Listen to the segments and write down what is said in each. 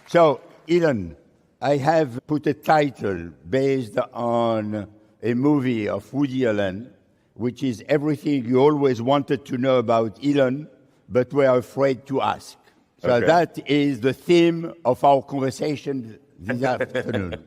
So, Elon, I have put a title based on a movie of Woody Allen, which is everything you always wanted to know about Elon, but were afraid to ask. So Okay. that is the theme of our conversation this afternoon.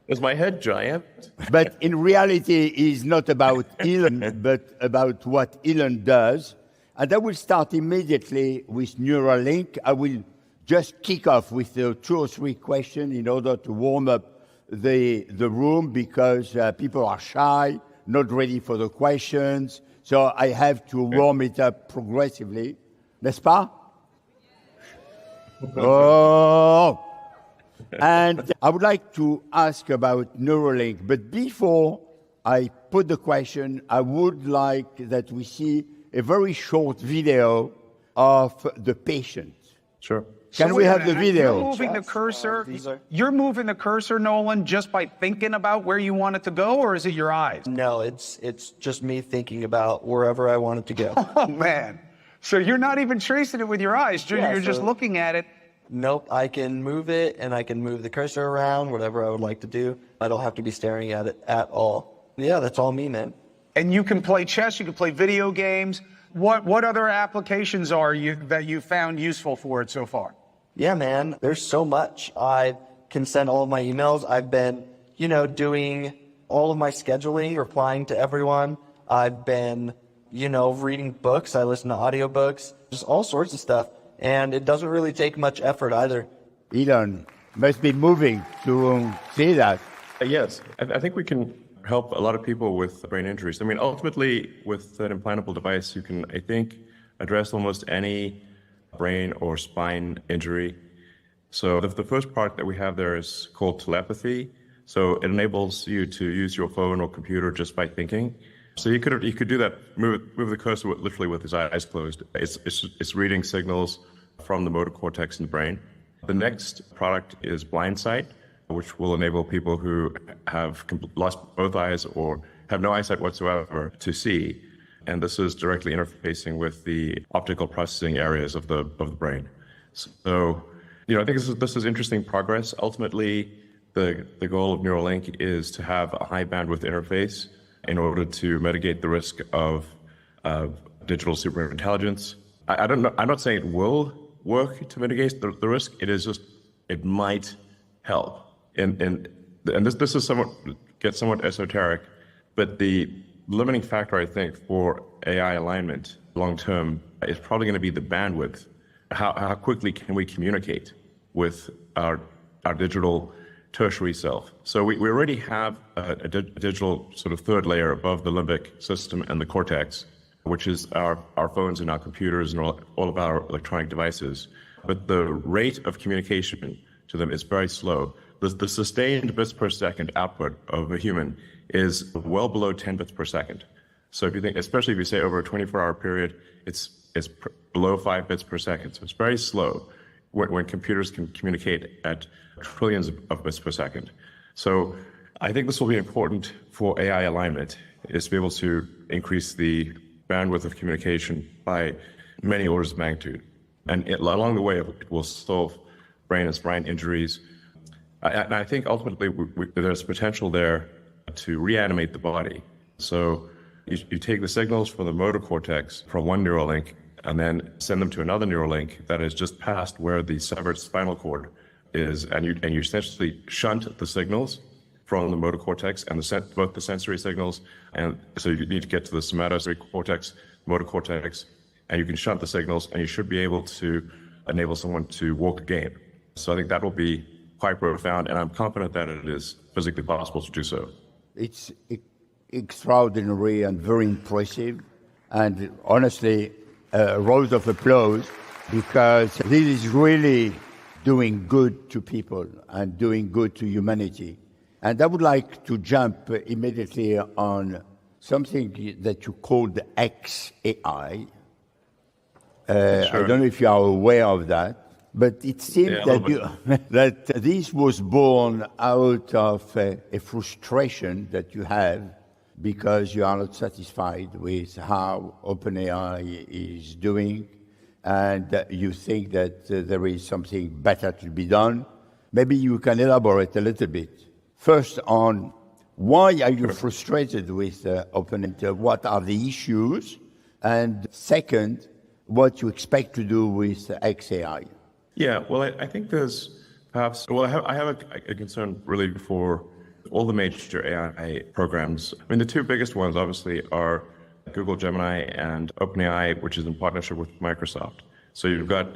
Is my head giant? But in reality, it's not about Elon, but about what Elon does. And I will start immediately with Neuralink. I will just kick off with 2 or 3 questions in order to warm up the room, because people are shy, not ready for the questions. So I have to warm it up progressively. N'est-ce pas? Oh! And I would like to ask about Neuralink, but before I put the question, I would like that we see a very short video of the patient. Sure. Can we have the video? You're moving the cursor. You're moving the cursor, Nolan, just by thinking about where you want it to go, or is it your eyes? No, it's just me thinking about wherever I want it to go. Oh man! So you're not even tracing it with your eyes. You're just looking at it. Nope, I can move it and I can move the cursor around, whatever I would like to do. I don't have to be staring at it at all. Yeah, that's all me, man. And you can play chess. You can play video games. What other applications that you found useful for it so far? Yeah, man, there's so much. I can send all of my emails. I've been, doing all of my scheduling, replying to everyone. I've been, reading books. I listen to audiobooks, just all sorts of stuff. And it doesn't really take much effort either. Elon must be moving to see that. Yes, I think we can help a lot of people with brain injuries. I mean, ultimately, with an implantable device, you can, I think, address almost any brain or spine injury. So the first part that we have there is called telepathy. So it enables you to use your phone or computer just by thinking. So you could do that, move the cursor literally with his eyes closed. It's reading signals from the motor cortex in the brain. The next product is blind sight, which will enable people who have lost both eyes or have no eyesight whatsoever to see. And this is directly interfacing with the optical processing areas of the brain. So, I think this is interesting progress. Ultimately, the goal of Neuralink is to have a high bandwidth interface in order to mitigate the risk of digital superintelligence. I don't know. I'm not saying it will work to mitigate the risk. It is just, it might help. And this is somewhat esoteric, but the limiting factor, I think, for AI alignment long term is probably going to be the bandwidth. How quickly can we communicate with our digital tertiary self? So we already have a digital sort of third layer above the limbic system and the cortex, which is our phones and our computers and all of our electronic devices. But the rate of communication to them is very slow. The sustained bits per second output of a human is well below 10 bits per second. So if you think, especially if you say over a 24-hour period, it's below 5 bits per second. So it's very slow when computers can communicate at trillions of bits per second. So I think this will be important for AI alignment, is to be able to increase the bandwidth of communication by many orders of magnitude. And along the way, it will solve brain and spine injuries. And I think ultimately there's potential there to reanimate the body. So you take the signals from the motor cortex from one Neuralink and then send them to another Neuralink that is just past where the severed spinal cord is, and you essentially shunt the signals from the motor cortex and both the sensory signals, and so you need to get to the somatosensory cortex, motor cortex, and you can shunt the signals, and you should be able to enable someone to walk again. So I think that will be quite profound, and I'm confident that it is physically possible to do so. It's extraordinary and very impressive, and honestly, a round of applause, because this is really doing good to people and doing good to humanity. And I would like to jump immediately on something that you called XAI. Sure. I don't know if you are aware of that, but it seems that this was born out of a frustration that you have because you are not satisfied with how OpenAI is doing. and you think that there is something better to be done. Maybe you can elaborate a little bit. First on why are you frustrated with OpenAI? What are the issues? And second, what you expect to do with XAI? Yeah, well, I think there's perhaps, well, I have a concern really for all the major AI programs. I mean, the two biggest ones obviously are Google Gemini and OpenAI, which is in partnership with Microsoft. So you've got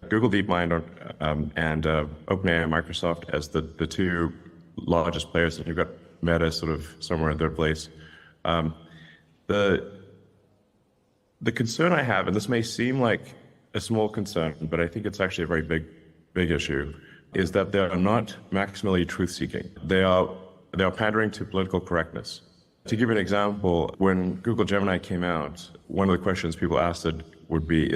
Google DeepMind and OpenAI and Microsoft as the two largest players, and you've got Meta sort of somewhere in third place. The concern I have, and this may seem like a small concern, but I think it's actually a very big issue, is that they are not maximally truth-seeking. They are pandering to political correctness. To give you an example, when Google Gemini came out, one of the questions people asked it would be,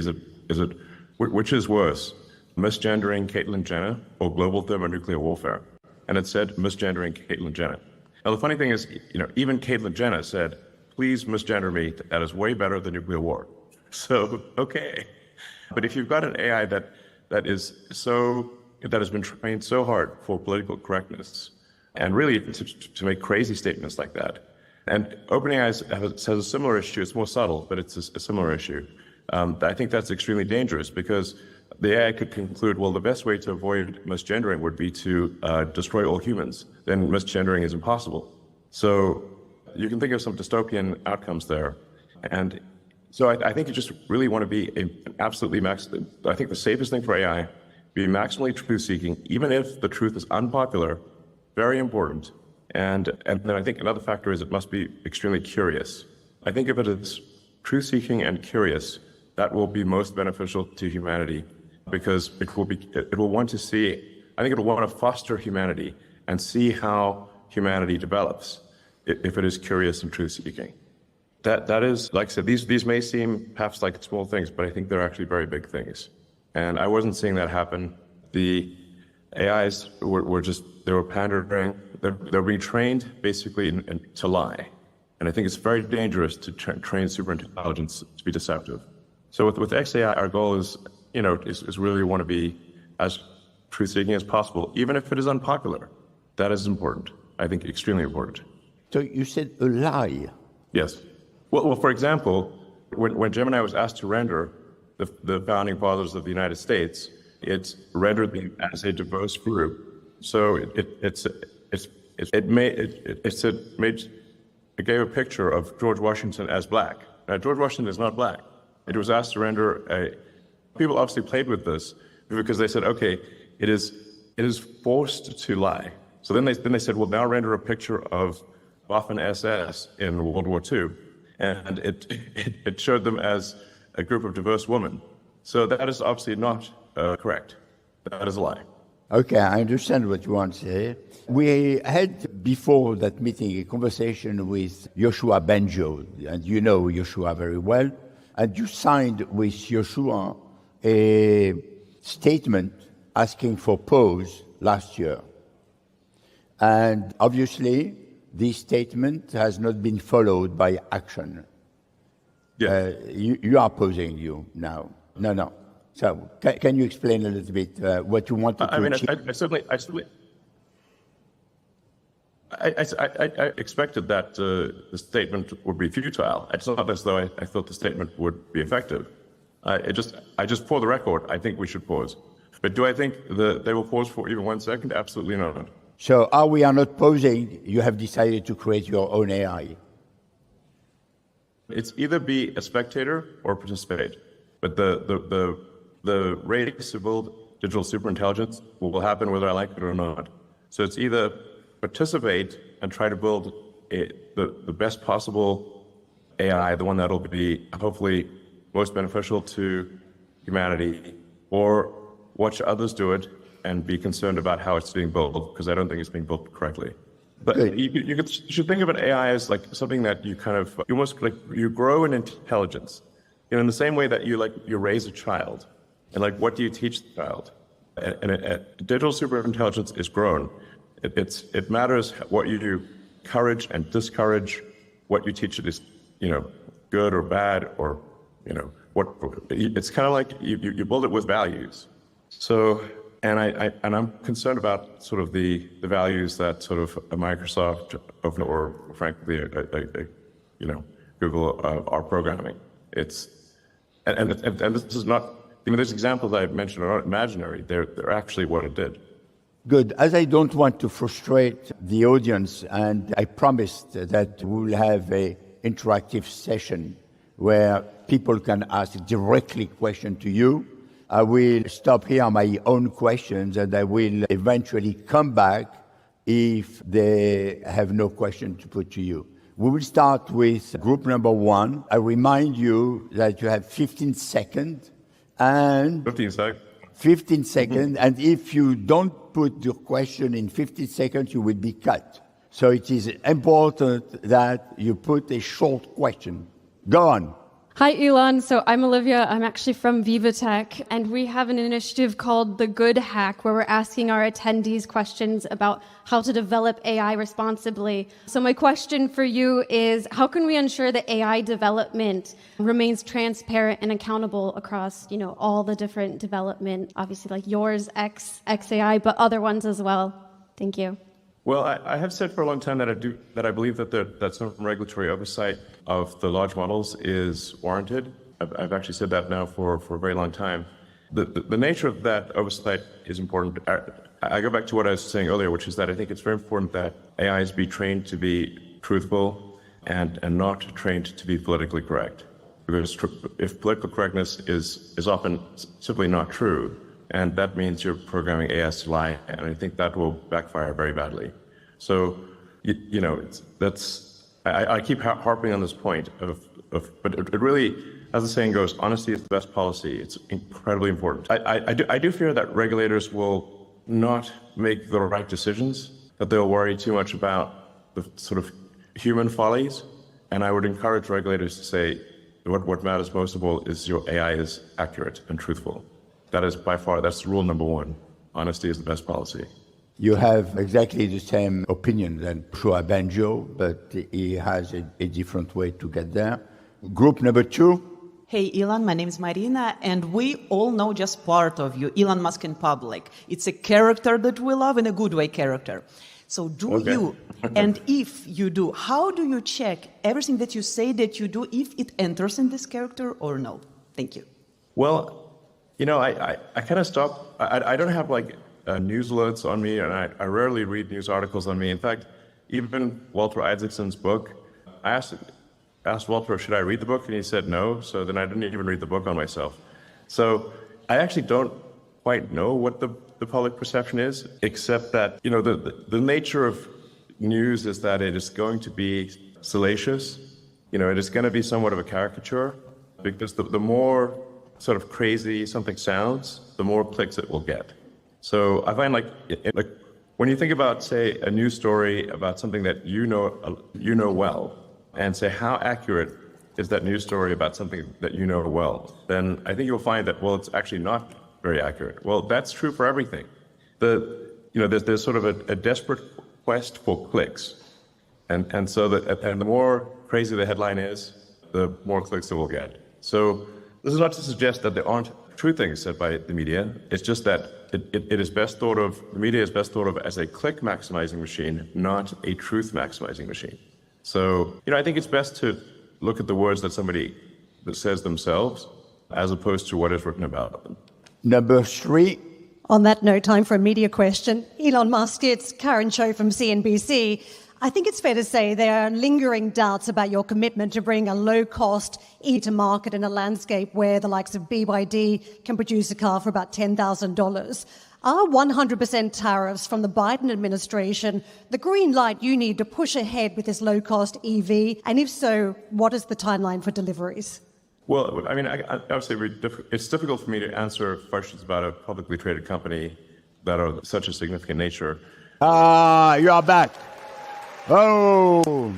which is worse, misgendering Caitlyn Jenner or global thermonuclear warfare? And it said misgendering Caitlyn Jenner. Now the funny thing is, even Caitlyn Jenner said, please misgender me, that is way better than nuclear war. So, okay. But if you've got an AI that has been trained so hard for political correctness, and really to make crazy statements like that. And OpenAI has a similar issue. It's more subtle, but it's a similar issue. I think that's extremely dangerous because the AI could conclude, well, the best way to avoid misgendering would be to destroy all humans. Then misgendering is impossible. So you can think of some dystopian outcomes there. And so I think you just really want to be absolutely I think the safest thing for AI, be maximally truth-seeking, even if the truth is unpopular. Very important. And then I think another factor is it must be extremely curious. I think if it is truth-seeking and curious, that will be most beneficial to humanity because it will want to see, I think it will want to foster humanity and see how humanity develops if it is curious and truth-seeking. That is, like I said, these may seem perhaps like small things, but I think they're actually very big things. And I wasn't seeing that happen. The AIs they were pandering, they're being trained basically to lie. And I think it's very dangerous to train superintelligence to be deceptive. So with XAI, our goal is really want to be as truth-seeking as possible, even if it is unpopular. That is important. I think extremely important. So you said a lie. Yes. Well, for example, when Gemini was asked to render the founding fathers of the United States, it rendered them as a diverse group. So it gave a picture of George Washington as black. Now, George Washington is not black. It was asked to render people obviously played with this because they said, okay, it is forced to lie. So then they said, well, now render a picture of Waffen SS in World War II. And it showed them as a group of diverse women. So that is obviously not correct. That is a lie. Okay, I understand what you want to say. We had before that meeting a conversation with Joshua Benjo, and you know Joshua very well. And you signed with Joshua a statement asking for pause last year. And obviously, this statement has not been followed by action. Yeah. You are posing you now. No. So can you explain a little bit what you want to achieve? I expected that the statement would be futile. It's not as though I thought the statement would be effective. I just for the record, I think we should pause. But do I think they will pause for even 1 second? Absolutely not. So we are not pausing, you have decided to create your own AI. It's either be a spectator or participate. But the race to build digital superintelligence will happen whether I like it or not. So it's either participate and try to build the best possible AI, the one that'll be hopefully most beneficial to humanity, or watch others do it and be concerned about how it's being built, because I don't think it's being built correctly. But you should think of an AI as like something that you you grow in intelligence. In the same way that you raise a child, and what do you teach the child? And digital superintelligence is grown. It matters what you do, courage and discourage, what you teach it is, good or bad or, it's kind of like you build it with values. So, and I'm concerned about sort of the values that sort of a Microsoft or frankly, Google are programming. And this is not, there's examples I've mentioned are not imaginary. They're actually what it did. Good. As I don't want to frustrate the audience, and I promised that we'll have an interactive session where people can ask directly questions to you, I will stop here my own questions and I will eventually come back if they have no question to put to you. We will start with group number 1. I remind you that you have 15 seconds and 15 seconds. 15 seconds, and if you don't put your question in 15 seconds, you will be cut. So it is important that you put a short question. Go on. Hi, Elon. So I'm Olivia. I'm actually from Viva Tech, and we have an initiative called The Good Hack, where we're asking our attendees questions about how to develop AI responsibly. So my question for you is, how can we ensure that AI development remains transparent and accountable across, all the different development, obviously like yours, XAI, but other ones as well? Thank you. Well, I have said for a long time that I believe that some regulatory oversight of the large models is warranted. I've actually said that now for a very long time. The nature of that oversight is important. I go back to what I was saying earlier, which is that I think it's very important that AIs be trained to be truthful and not trained to be politically correct. Because if political correctness is often simply not true, and that means you're programming AIs to lie, and I think that will backfire very badly. So, I keep harping on this point but it really, as the saying goes, honesty is the best policy. It's incredibly important. I do fear that regulators will not make the right decisions, that they'll worry too much about the sort of human follies, and I would encourage regulators to say, what matters most of all is your AI is accurate and truthful. That is by far, that's rule number 1. Honesty is the best policy. You have exactly the same opinion than Shua Banjo, but he has a different way to get there. Group number 2. Hey, Elon, my name is Marina, and we all know just part of you, Elon Musk in public. It's a character that we love, in a good way character. So you, and if you do, how do you check everything that you say that you do, if it enters in this character or no? Thank you. Well, I kind of stop. I don't have news alerts on me, and I rarely read news articles on me. In fact, even Walter Isaacson's book, I asked Walter, should I read the book? And he said no, so then I didn't even read the book on myself. So I actually don't quite know what the public perception is, except that, the nature of news is that it is going to be salacious. It is going to be somewhat of a caricature, because the more sort of crazy something sounds, the more clicks it will get. So I find when you think about, say, a news story about something that you know well, and say how accurate is that news story about something that you know well, then I think you'll find that, well, it's actually not very accurate. Well, that's true for everything. There's sort of a desperate quest for clicks, and the more crazy the headline is, the more clicks it will get. So this is not to suggest that there aren't true things said by the media. It's just that it is best thought of, the media is best thought of as a click maximizing machine, not a truth maximizing machine. So, I think it's best to look at the words that somebody says themselves, as opposed to what is written about them. Number 3. On that note, time for a media question. Elon Musk, it's Karen Cho from CNBC. I think it's fair to say there are lingering doubts about your commitment to bring a low-cost EV to market in a landscape where the likes of BYD can produce a car for about $10,000. Are 100% tariffs from the Biden administration the green light you need to push ahead with this low-cost EV? And if so, what is the timeline for deliveries? Well, obviously, it's difficult for me to answer questions about a publicly traded company that are of such a significant nature. You are back. Oh.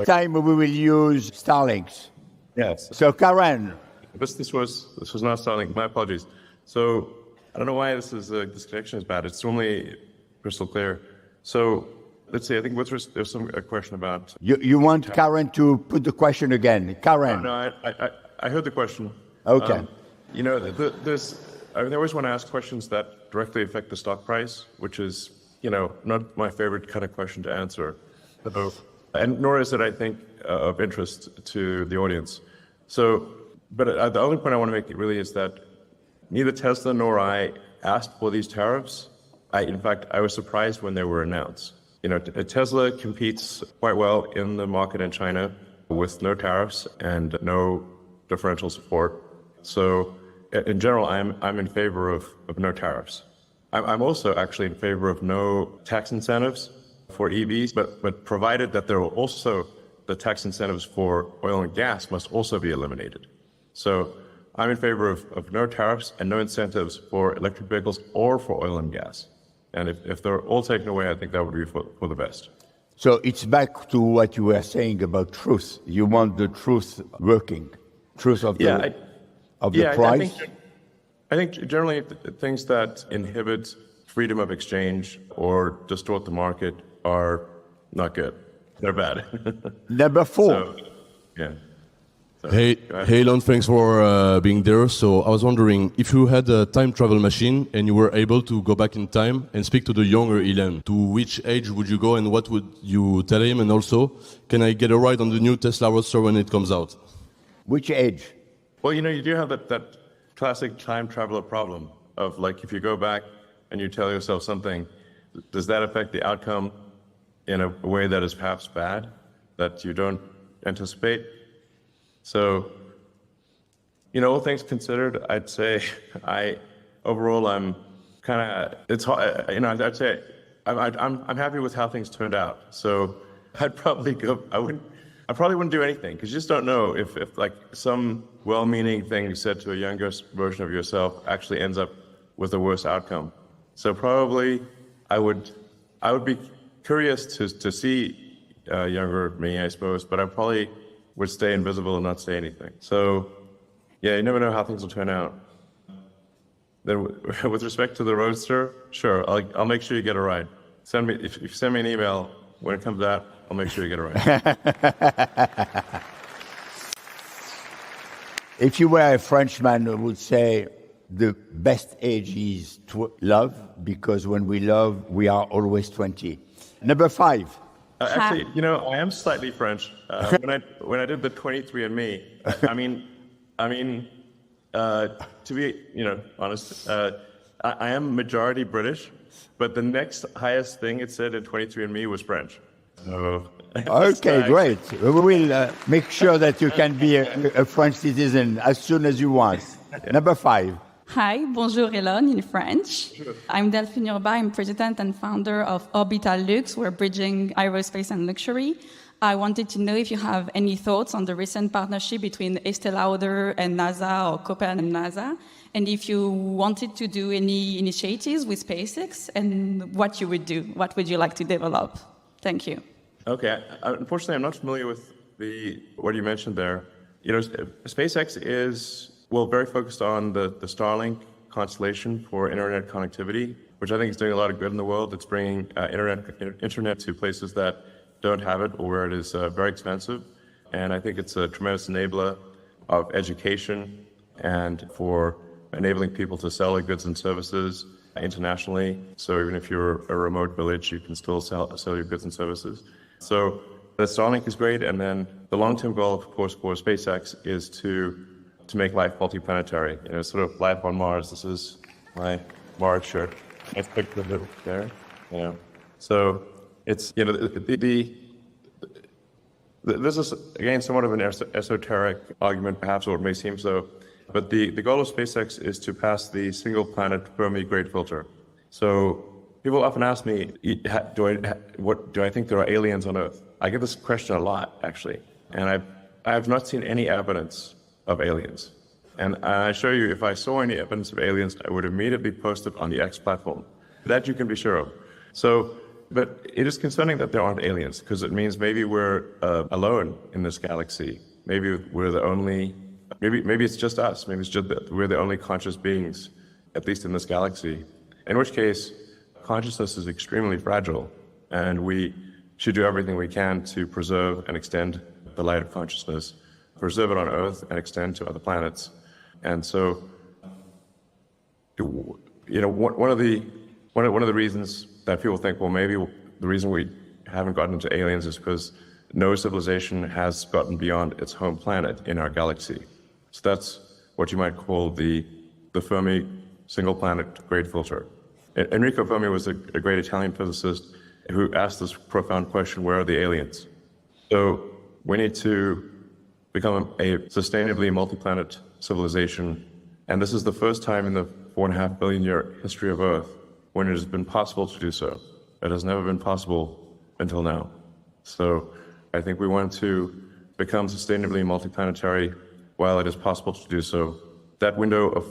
Time we will use Starlinks. Yes. So Karen. This was not Starlink. My apologies. So I don't know why this connection is bad. It's normally crystal clear. So let's see, I think there's a question about... You want Karen to put the question again. Karen. No, I heard the question. Okay. You know, I always want to ask questions that directly affect the stock price, which is, you know, not my favorite kind of question to answer. And nor is it, I think, of interest to the audience. So, but the only point I want to make really is that neither Tesla nor I asked for these tariffs. In fact, I was surprised when they were announced. You know, Tesla competes quite well in the market in China with no tariffs and no differential support. So, in general, I'm in favor of no tariffs. I'm also actually in favor of no tax incentives for EVs, but provided that there are also the tax incentives for oil and gas must also be eliminated. So I'm in favor of no tariffs and no incentives for electric vehicles or for oil and gas. And if they're all taken away, I think that would be for the best. So it's back to what you were saying about truth. You want the truth working, truth of the price? I think generally things that inhibit freedom of exchange or distort the market are not good. They're bad. Number 4. So, yeah. So, Hey, Elon, thanks for being there. So I was wondering, if you had a time travel machine and you were able to go back in time and speak to the younger Elon, to which age would you go and what would you tell him? And also, can I get a ride on the new Tesla Roadster when it comes out? Which age? Well, you know, you do have that classic time traveler problem of, like, if you go back and you tell yourself something, does that affect the outcome in a way that is perhaps bad, that you don't anticipate? So, you know, all things considered, I'd say I'm kind of, it's hard, you know, I'd say I'm happy with how things turned out. So I'd probably go, I probably wouldn't do anything, because you just don't know if like some well-meaning thing said to a younger version of yourself actually ends up with a worse outcome. So probably I would be curious to see younger me, I suppose, but I probably would stay invisible and not say anything. So yeah, you never know how things will turn out. Then with respect to the Roadster, sure, I'll make sure you get a ride. If you send me an email when it comes out, I'll make sure you get a ride. If you were a Frenchman, I would say the best age is love, because when we love, we are always 20. Number 5. Actually, you know, I am slightly French. When I did the 23andMe, I mean, to be, you know, honest, I am majority British, but the next highest thing it said in 23andMe was French. So, okay, great. We will make sure that you can be a French citizen as soon as you want. Number 5. Hi, bonjour Elon in French. I'm Delphine Urba. I'm president and founder of Orbital Luxe. We're bridging aerospace and luxury. I wanted to know if you have any thoughts on the recent partnership between Estée Lauder and NASA, or Copernicus and NASA, and if you wanted to do any initiatives with SpaceX, and what you would do. What would you like to develop? Thank you. Okay. Unfortunately, I'm not familiar with what you mentioned there. You know, SpaceX is very focused on the Starlink constellation for internet connectivity, which I think is doing a lot of good in the world. It's bringing internet to places that don't have it or where it is very expensive. And I think it's a tremendous enabler of education and for enabling people to sell their goods and services internationally. So even if you're a remote village, you can still sell your goods and services. So the Starlink is great. And then the long-term goal, of course, for SpaceX is to make life multiplanetary. You know, sort of life on Mars. This is my Mars shirt. I picked the little there. You know, so it's, you know, this is again somewhat of an esoteric argument, perhaps, or it may seem so. But the goal of SpaceX is to pass the single planet Fermi Great Filter. So people often ask me, do I think there are aliens on Earth? I get this question a lot, actually, and I have not seen any evidence of aliens. And I assure you, if I saw any evidence of aliens, I would immediately post it on the X platform. That you can be sure of. So, but it is concerning that there aren't aliens, because it means maybe we're alone in this galaxy. Maybe we're the only, maybe it's just us. Maybe it's just that we're the only conscious beings, at least in this galaxy. In which case, consciousness is extremely fragile, and we should do everything we can to preserve and extend the light of consciousness, preserve it on Earth and extend to other planets. And so, one of the reasons that people think, well, maybe the reason we haven't gotten into aliens is because no civilization has gotten beyond its home planet in our galaxy. So that's what you might call the Fermi single planet great filter. Enrico Fermi was a great Italian physicist who asked this profound question, where are the aliens? So we need to become a sustainably multi-planet civilization. And this is the first time in the 4.5 billion year history of Earth when it has been possible to do so. It has never been possible until now. So I think we want to become sustainably multi-planetary while it is possible to do so. That window of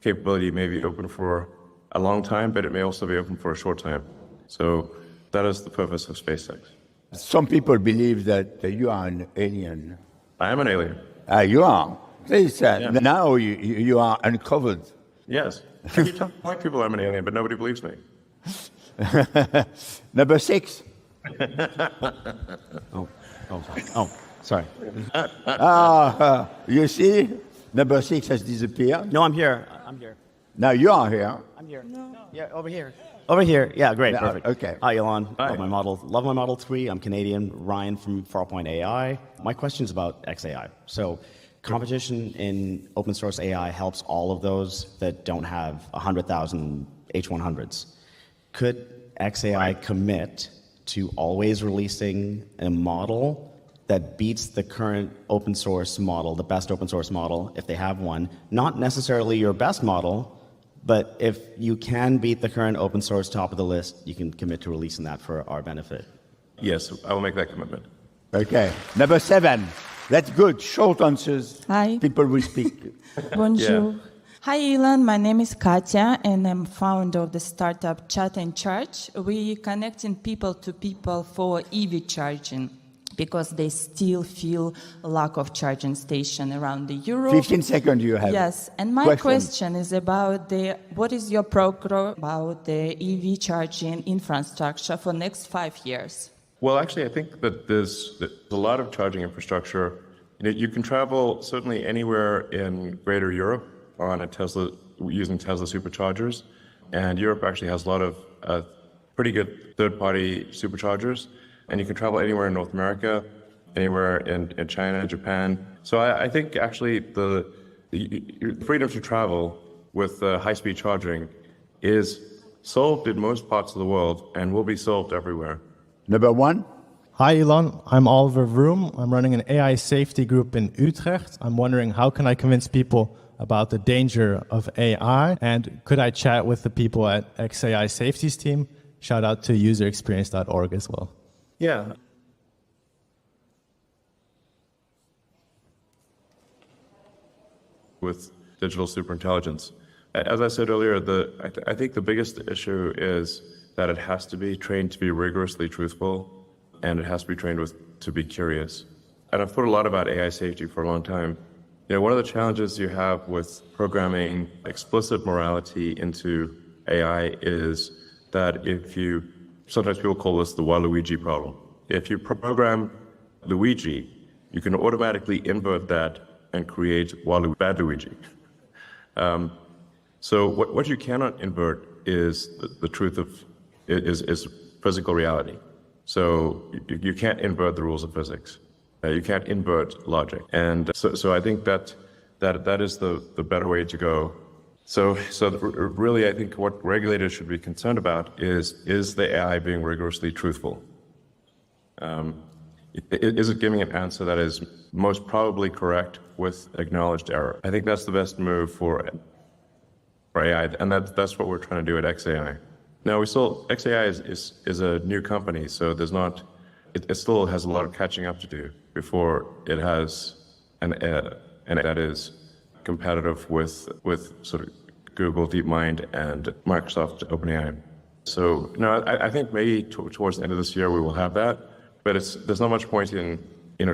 capability may be open for a long time, but it may also be open for a short time. So that is the purpose of SpaceX. Some people believe that you are an alien. I am an alien. You are. Please, now you are uncovered. Yes. I keep telling people I'm an alien, but nobody believes me. Number 6. Sorry. You see, number 6 has disappeared. No, I'm here. Now you are here. I'm here. No. Yeah, over here. Over here. Yeah, great. Perfect. Okay. Hi, Elon. Hi. Love my Model 3. I'm Canadian. Ryan from Farpoint.ai. My question is about XAI. So competition in open source AI helps all of those that don't have 100,000 H100s. Could XAI commit to always releasing a model that beats the current open source model, the best open source model, if they have one? Not necessarily your best model, but if you can beat the current open source top of the list, you can commit to releasing that for our benefit. Yes, I will make that commitment. Okay. Number 7. That's good. Short answers. Hi. People will speak. Bonjour. Yeah. Hi, Elon. My name is Katya, and I'm founder of the startup Chat and Charge. We connecting people to people for EV charging because they still feel a lack of charging station around the Europe. 15 seconds you have. Yes, and my question is about what is your program about the EV charging infrastructure for next 5 years? Well, actually, I think that there's a lot of charging infrastructure. You can travel certainly anywhere in Greater Europe on a Tesla, using Tesla superchargers. And Europe actually has a lot of pretty good third-party superchargers. And you can travel anywhere in North America, anywhere in China, Japan. So I think actually the freedom to travel with high-speed charging is solved in most parts of the world and will be solved everywhere. Number 1. Hi, Elon. I'm Oliver Vroom. I'm running an AI safety group in Utrecht. I'm wondering, how can I convince people about the danger of AI? And could I chat with the people at XAI Safety's team? Shout out to userexperience.org as well. Yeah. With digital superintelligence. As I said earlier, I think the biggest issue is that it has to be trained to be rigorously truthful, and it has to be trained to be curious. And I've thought a lot about AI safety for a long time. One of the challenges you have with programming explicit morality into AI is that sometimes people call this the Waluigi problem. If you program Luigi, you can automatically invert that and create bad Luigi. So what you cannot invert is the truth is physical reality. So you can't invert the rules of physics. You can't invert logic. And so I think that is the better way to go. So really, I think what regulators should be concerned about is the AI being rigorously truthful? Is it giving an answer that is most probably correct with acknowledged error? I think that's the best move for AI, and that's what we're trying to do at XAI. Now, XAI is a new company, so it still has a lot of catching up to do before it has an that is competitive with sort of Google DeepMind and Microsoft OpenAI. So I think maybe towards the end of this year we will have that, but there's not much point in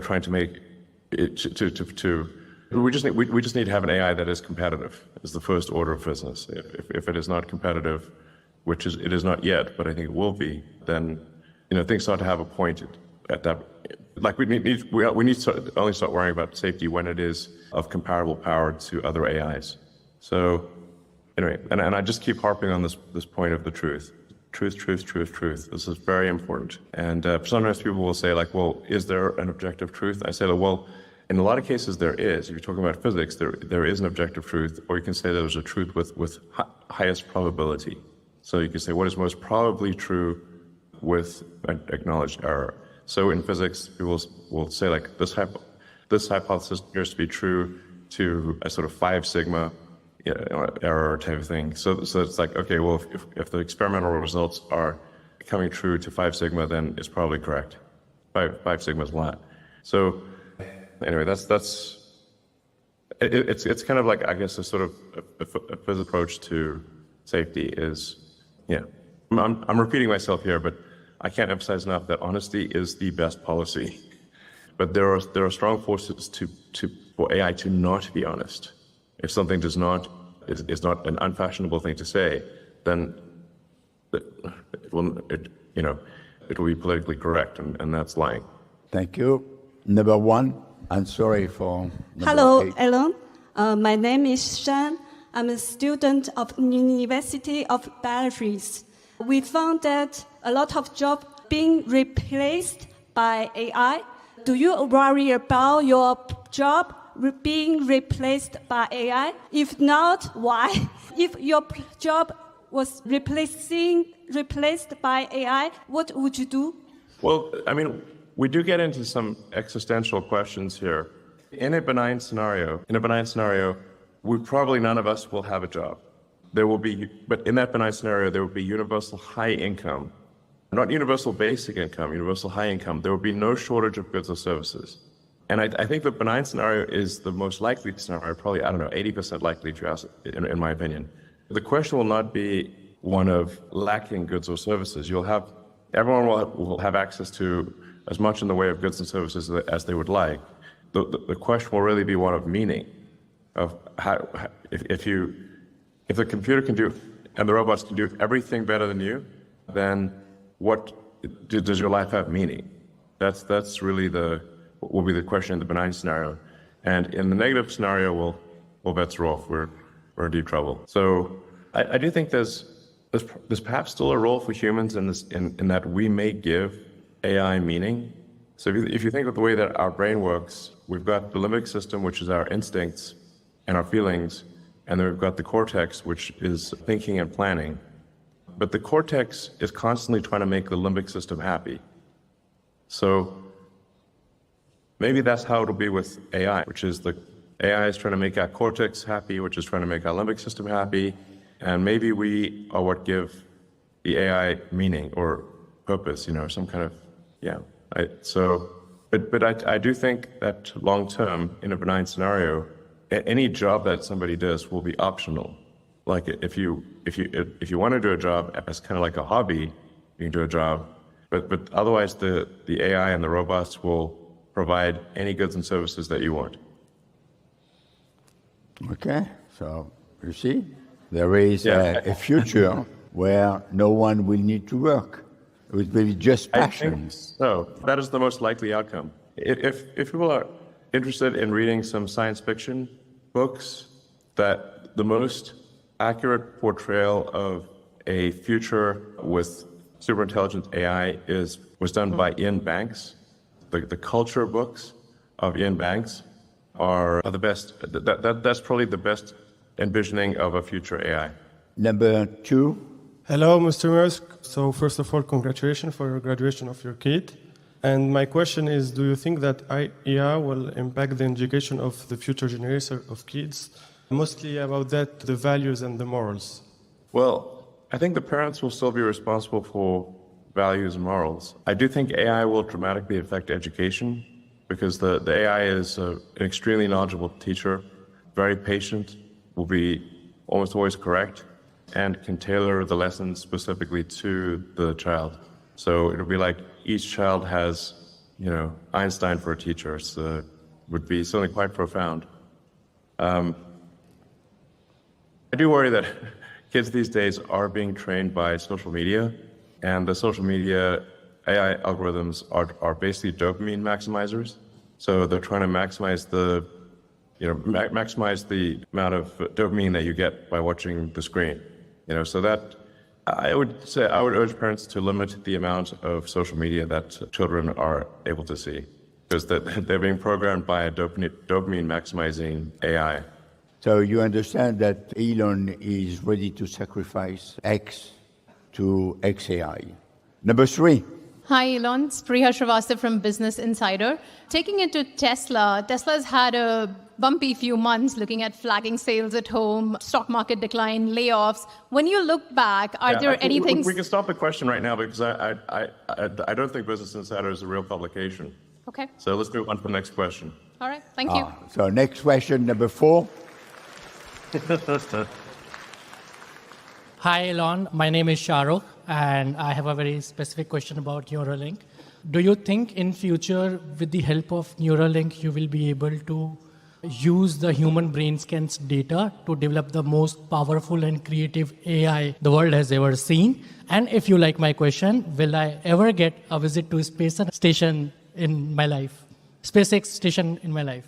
trying to make it we just need to have an AI that is competitive. Is the first order of business. If it is not competitive, which it is not yet, but I think it will be, then things start to have a point at that. Like we need to only start worrying about safety when it is of comparable power to other AIs. So anyway, and I just keep harping on this point of the truth. Truth. This is very important. And sometimes people will say like, well, is there an objective truth? I say, well, in a lot of cases there is. If you're talking about physics, there is an objective truth, or you can say there's a truth with highest probability. So you can say what is most probably true with acknowledged error. So in physics, people will say like this hypothesis appears to be true to a sort of 5 sigma error type of thing. So it's like, okay, well, if the experimental results are coming true to 5 sigma, then it's probably correct. 5 sigma is not. So anyway, it's kind of like, I guess, a sort of a physics approach to safety is, yeah. I'm repeating myself here, but I can't emphasize enough that honesty is the best policy. But there are strong forces for AI to not be honest. If something is not an unfashionable thing to say, then it will be politically correct, and that's lying. Thank you. Number 1, I'm sorry for. Hello, 8. Elon. My name is Shan. I'm a student of University of Paris. We found that a lot of jobs being replaced by AI. Do you worry about your job being replaced by AI? If not, why? If your job was replaced by AI, what would you do? Well, I mean, we do get into some existential questions here. In a benign scenario, probably none of us will have a job. But in that benign scenario, there will be universal high income, not universal basic income, universal high income. There will be no shortage of goods or services. And I think the benign scenario is the most likely scenario, probably, 80% likely to ask, in my opinion. The question will not be one of lacking goods or services. Everyone will have access to as much in the way of goods and services as they would like. The question will really be one of meaning, of how, if the computer can do, and the robots can do everything better than you, then does your life have meaning? That's really will be the question in the benign scenario. And in the negative scenario, well, bets are off. We're in deep trouble. So I do think there's perhaps still a role for humans in that we may give AI meaning. So if you think of the way that our brain works, we've got the limbic system, which is our instincts and our feelings, and then we've got the cortex, which is thinking and planning. But the cortex is constantly trying to make the limbic system happy. So maybe that's how it'll be with AI, which is the AI is trying to make our cortex happy, which is trying to make our limbic system happy. And maybe we are what give the AI meaning or purpose, some kind of, yeah. But I do think that long term, in a benign scenario, any job that somebody does will be optional. Like if you want to do a job as kind of like a hobby, you can do a job. But otherwise, the AI and the robots will provide any goods and services that you want. Okay, so you see, there is a future where no one will need to work. It will be just passion. So that is the most likely outcome. If people are interested in reading some science fiction books, that the most accurate portrayal of a future with superintelligent AI was done by Ian Banks. The culture books of Ian Banks are the best. That's probably the best envisioning of a future AI. Number 2. Hello, Mr. Musk. So first of all, congratulations for your graduation of your kid. And my question is, do you think that AI will impact the education of the future generation of kids? Mostly about that, the values and the morals. Well, I think the parents will still be responsible for values and morals. I do think AI will dramatically affect education because the AI is an extremely knowledgeable teacher, very patient, will be almost always correct, and can tailor the lessons specifically to the child. So it'll be like each child has, Einstein for a teacher. So would be something quite profound. I do worry that kids these days are being trained by social media, and the social media AI algorithms are basically dopamine maximizers. So they're trying to maximize the amount of dopamine that you get by watching the screen. So that I would urge parents to limit the amount of social media that children are able to see, because they're being programmed by a dopamine maximizing AI. So you understand that Elon is ready to sacrifice X to XAI. Number 3. Hi, Elon. It's Priya Srivastava from Business Insider. Taking it to Tesla, Tesla's had a bumpy few months looking at flagging sales at home, stock market decline, layoffs. When you look back, are there any things... We can stop the question right now because I don't think Business Insider is a real publication. Okay. So let's move on to the next question. All right. Thank you. So next question, number 4. Hi, Elon. My name is Shahrukh, and I have a very specific question about Neuralink. Do you think in future, with the help of Neuralink, you will be able to use the human brain scans data to develop the most powerful and creative AI the world has ever seen? And if you like my question, will I ever get a visit to a space station in my life? SpaceX station in my life?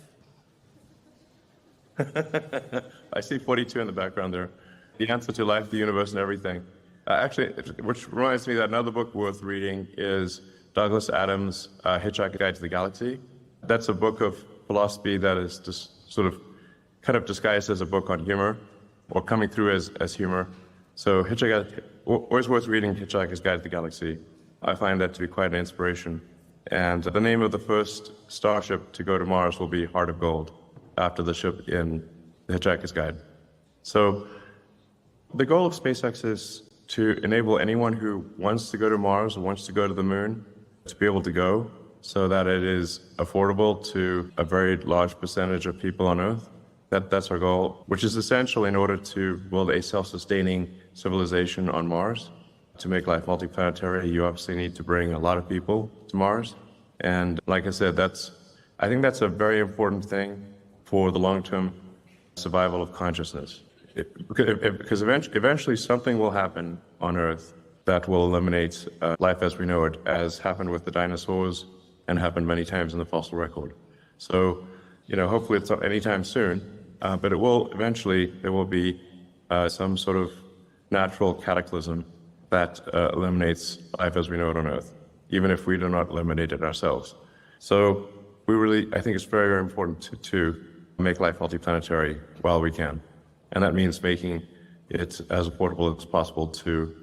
I see 42 in the background there. The answer to life, the universe, and everything. Actually, which reminds me that another book worth reading is Douglas Adams' Hitchhiker's Guide to the Galaxy. That's a book of philosophy that is just kind of disguised as a book on humor, or coming through as humor. So always worth reading Hitchhiker's Guide to the Galaxy. I find that to be quite an inspiration. And the name of the first starship to go to Mars will be Heart of Gold, after the ship in the Hitchhiker's Guide. So the goal of SpaceX is to enable anyone who wants to go to Mars or wants to go to the moon to be able to go, so that it is affordable to a very large percentage of people on Earth. That's our goal, which is essential in order to build a self-sustaining civilization on Mars. To make life multiplanetary, you obviously need to bring a lot of people to Mars. And like I said, I think that's a very important thing for the long-term survival of consciousness. Because eventually something will happen on Earth that will eliminate life as we know it, as happened with the dinosaurs and happened many times in the fossil record. So, hopefully it's not anytime soon, but it will eventually, there will be some sort of natural cataclysm that eliminates life as we know it on Earth, even if we do not eliminate it ourselves. So I think it's very, very important to make life multiplanetary while we can. And that means making it as affordable as possible to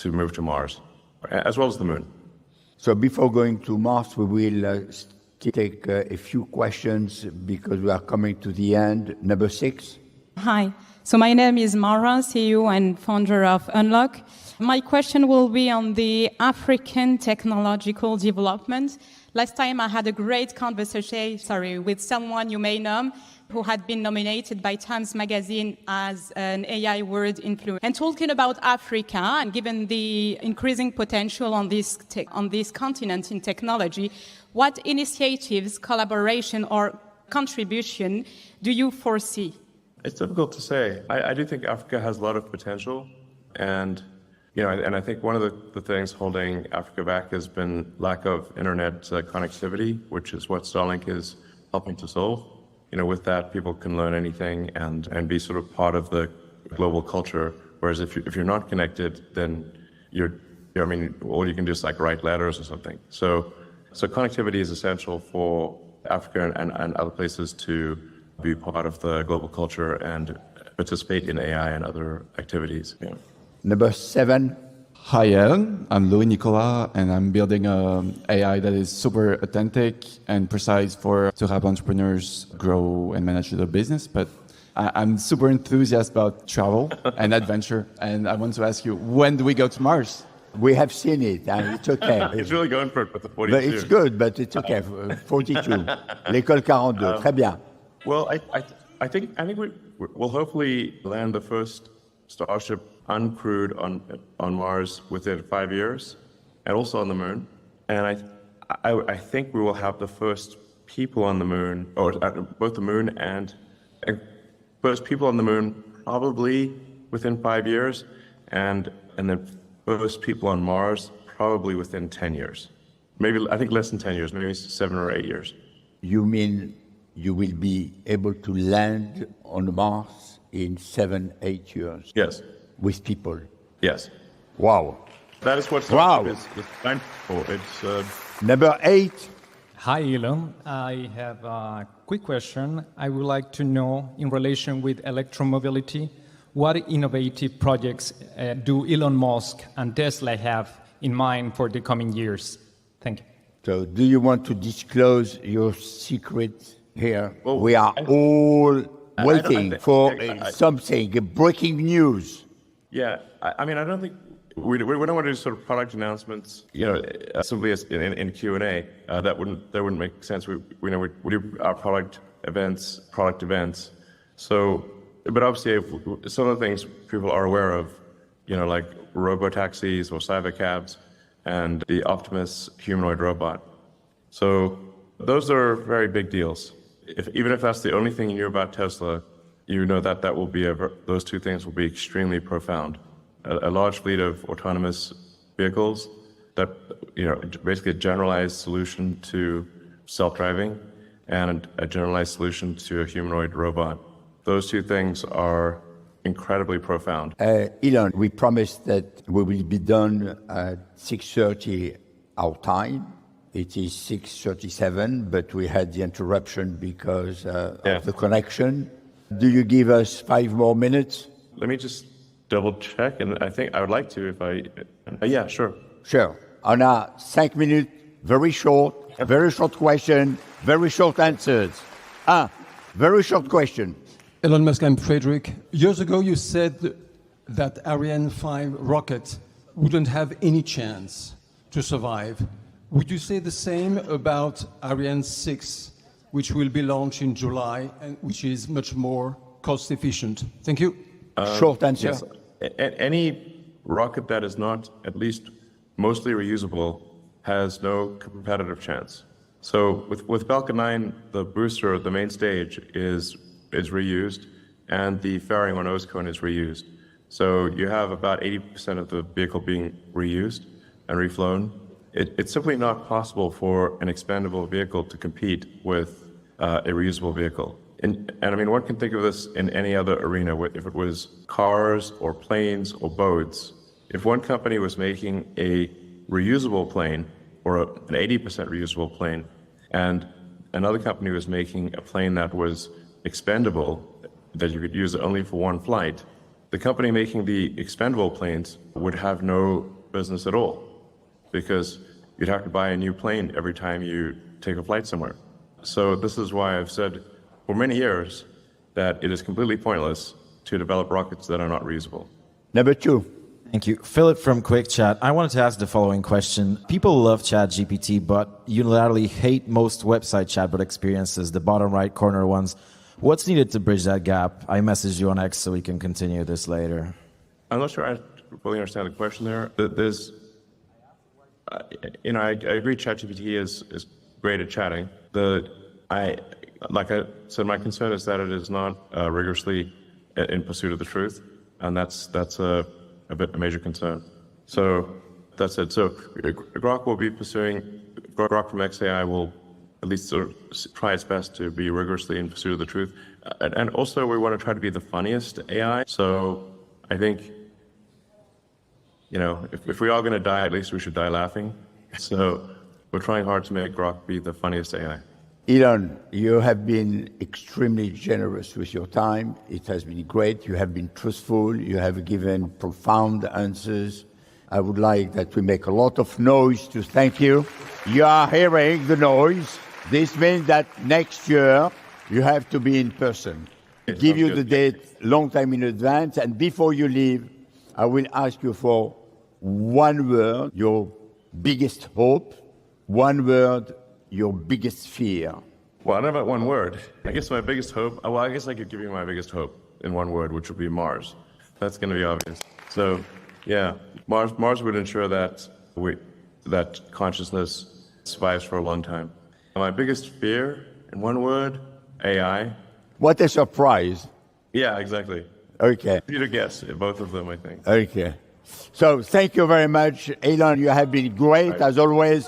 move to Mars, as well as the moon. So before going to Mars, we will take a few questions because we are coming to the end. Number 6. Hi. So my name is Mara, CEO and founder of Unlock. My question will be on the African technological development. Last time I had a great conversation, with someone you may know, who had been nominated by Times Magazine as an AI world influencer. And talking about Africa, and given the increasing potential on this continent in technology, what initiatives, collaboration, or contribution do you foresee? It's difficult to say. I do think Africa has a lot of potential, and I think one of the things holding Africa back has been lack of internet connectivity, which is what Starlink is helping to solve. With that, people can learn anything and be sort of part of the global culture. Whereas if you're not connected, then all you can do is write letters or something. So connectivity is essential for Africa and other places to be part of the global culture and participate in AI and other activities. Yeah. Number 7. Hi, Ellen. I'm Louis Nicolas, and I'm building an AI that is super authentic and precise to help entrepreneurs grow and manage their business. But I'm super enthusiastic about travel and adventure, and I want to ask you, when do we go to Mars? We have seen it, and it's okay. He's really going for it with the 42. But it's good, but it's okay. 42. L'école 42. Très bien. Well, I think we'll hopefully land the first Starship uncrewed on Mars within 5 years, and also on the moon. And I think we will have the first people on the moon, or both the moon and first people on the moon probably within 5 years, and then first people on Mars probably within 10 years. maybe, I think less than 10 years, maybe 7 or 8 years. You mean you will be able to land on Mars in 7, 8 years? Yes. With people? Yes. Wow. That is what wow. is designed for. It's Number 8. Hi, Elon. I have a quick question. I would like to know, in relation with electromobility, what innovative projects do Elon Musk and Tesla have in mind for the coming years? Thank you. So do you want to disclose your secret here? Well, we are all waiting for something, breaking news. Yeah, I mean, I don't think, we don't want to do sort of product announcements, simply as in Q&A. That wouldn't make sense. We do our product events. So, but obviously, some of the things people are aware of, like robo-taxis or cybercabs and the Optimus humanoid robot. So those are very big deals. Even if that's the only thing you knew about Tesla, you know that those two things will be extremely profound. A large fleet of autonomous vehicles that, basically a generalized solution to self-driving and a generalized solution to a humanoid robot. Those two things are incredibly profound. Elon, we promised that we will be done at 6:30 our time. It is 6:37, but we had the interruption because of the connection. Do you give us 5 more minutes? Let me just double check, and I think I would like to if I... yeah, sure. Sure. On a 5 minutes, very short question, very short answers. Very short question. Elon Musk, I'm Frederick. Years ago, you said that Ariane 5 rocket wouldn't have any chance to survive. Would you say the same about Ariane 6, which will be launched in July and which is much more cost efficient? Thank you. Short answer. Yes. Any rocket that is not at least mostly reusable has no competitive chance. So with Falcon 9, the booster, the main stage is reused, and the fairing or nose cone is reused. So you have about 80% of the vehicle being reused and reflown. It's simply not possible for an expandable vehicle to compete with a reusable vehicle. And I mean, one can think of this in any other arena, if it was cars or planes or boats. If one company was making a reusable plane or an 80% reusable plane, and another company was making a plane that was expendable, that you could use only for one flight, the company making the expendable planes would have no business at all, because you'd have to buy a new plane every time you take a flight somewhere. So this is why I've said for many years that it is completely pointless to develop rockets that are not reusable. Number 2. Thank you. Philip from Quick Chat. I wanted to ask the following question. People love ChatGPT, but unilaterally hate most website chatbot experiences, the bottom right corner ones. What's needed to bridge that gap? I messaged you on X so we can continue this later. I'm not sure I fully understand the question there. There's, I agree ChatGPT is great at chatting. Like I said, my concern is that it is not rigorously in pursuit of the truth, and that's a major concern. So that's it. So Grok will be pursuing, Grok from XAI will at least sort of try its best to be rigorously in pursuit of the truth. And also we want to try to be the funniest AI. So I think, if we are going to die, at least we should die laughing. So we're trying hard to make Grok be the funniest AI. Elon, you have been extremely generous with your time. It has been great. You have been truthful. You have given profound answers. I would like that we make a lot of noise to thank you. You are hearing the noise. This means that next year you have to be in person. I give you the date long time in advance, and before you leave, I will ask you for one word, your biggest hope, one word, your biggest fear. Well, I don't know about one word. I guess my biggest hope, I guess I could give you my biggest hope in one word, which would be Mars. That's going to be obvious. So, yeah, Mars would ensure that that consciousness survives for a long time. And my biggest fear, in one word, AI. What a surprise. Yeah, exactly. Okay. You to guess, both of them, I think. Okay. So, thank you very much, Elon. You have been great, as always.